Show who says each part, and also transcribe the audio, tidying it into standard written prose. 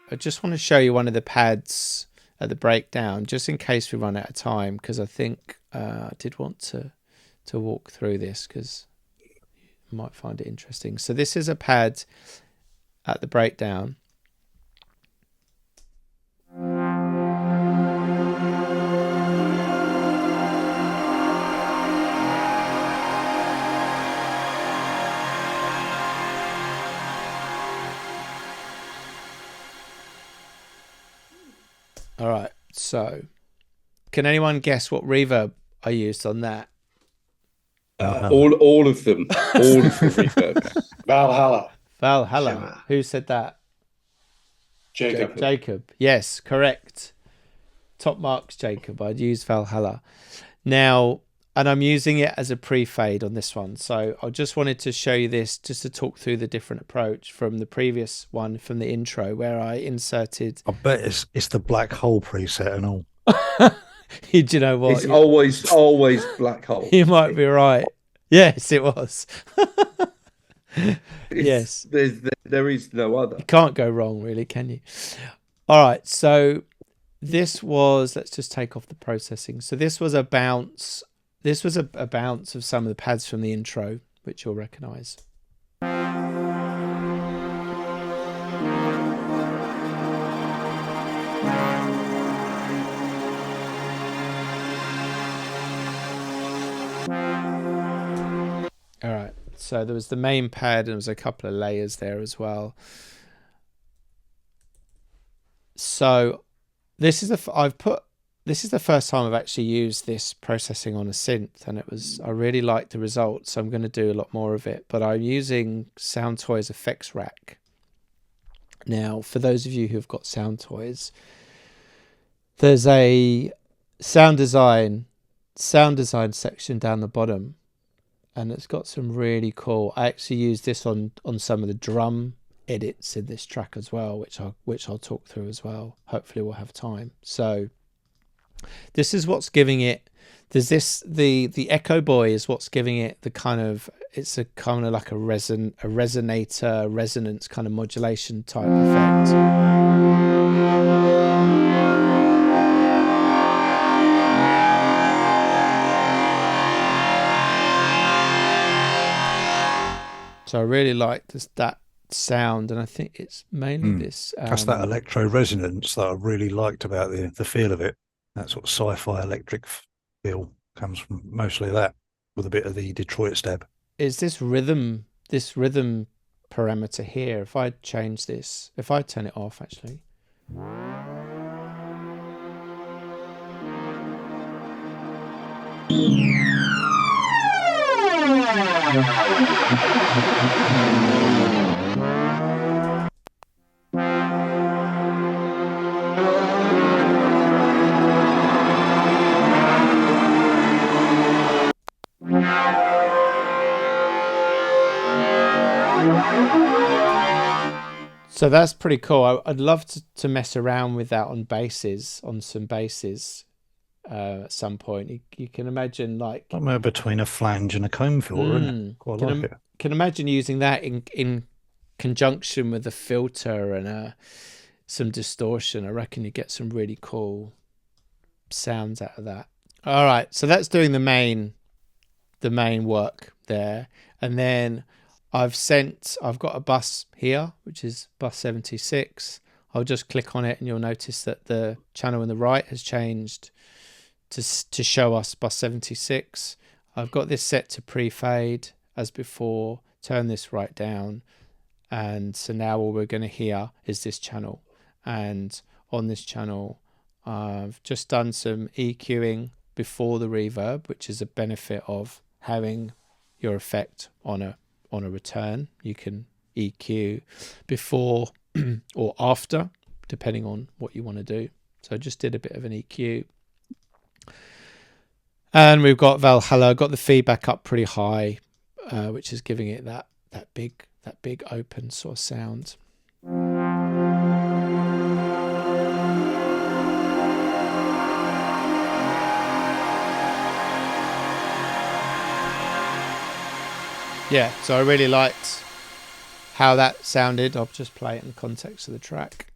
Speaker 1: I just want to show you one of the pads at the breakdown, just in case we run out of time, because I think I did want to walk through this because you might find it interesting. So this is a pad at the breakdown. All right, so can anyone guess what reverb I used on that?
Speaker 2: All of them. All of the reverbs.
Speaker 3: Valhalla.
Speaker 1: Valhalla.
Speaker 3: Shimmer.
Speaker 1: Who said that?
Speaker 3: Jacob.
Speaker 1: Jacob. Yes, correct. Top marks, Jacob. I'd use Valhalla. Now, and I'm using it as a pre-fade on this one. So I just wanted to show you this just to talk through the different approach from the previous one, from the intro, where I inserted...
Speaker 4: I bet it's the black hole preset and all.
Speaker 1: Do you know what?
Speaker 2: It's always black hole.
Speaker 1: You might be right. Yes, it was. Yes.
Speaker 2: There is no other.
Speaker 1: You can't go wrong, really, can you? All right, so this was, let's just take off the processing. So this was a bounce. This was a bounce of some of the pads from the intro, which you'll recognize. All right, so there was the main pad and there was a couple of layers there as well. So this is the first time I've actually used this processing on a synth, and I really liked the results. So I'm going to do a lot more of it, but I'm using Sound Toys Effects Rack. Now, for those of you who've got Sound Toys, there's a sound design section down the bottom, and it's got some really cool. I actually used this on some of the drum edits in this track as well, which I'll talk through as well. Hopefully we'll have time. So this is what's giving it. There's this the Echo Boy is what's giving it the kind of, it's a kind of like a resonator resonance kind of modulation type effect. So I really like that sound, and I think it's mainly this.
Speaker 4: That's that electro resonance that I really liked about the feel of it. That sort of sci-fi electric feel comes from mostly that, with a bit of the Detroit stab.
Speaker 1: Is this rhythm parameter here? If I change this, if I turn it off, actually. So that's pretty cool. I'd love to mess around with that on some basses at some point. You can imagine, like,
Speaker 4: somewhere between a flange and a comb filter, isn't it? Quite like it.
Speaker 1: Can imagine using that in conjunction with a filter and some distortion. I reckon you get some really cool sounds out of that. All right, so that's doing the main work there, and then I've got a bus here, which is bus 76. I'll just click on it and you'll notice that the channel on the right has changed to show us bus 76. I've got this set to pre-fade as before, turn this right down, and so now all we're going to hear is this channel. And on this channel, I've just done some EQing before the reverb, which is a benefit of having your effect on a return. You can EQ before or after, depending on what you want to do. So I just did a bit of an EQ. And we've got Valhalla, got the feedback up pretty high, which is giving it that big open sort of sound. Yeah, so I really liked how that sounded. I'll just play it in the context of the track.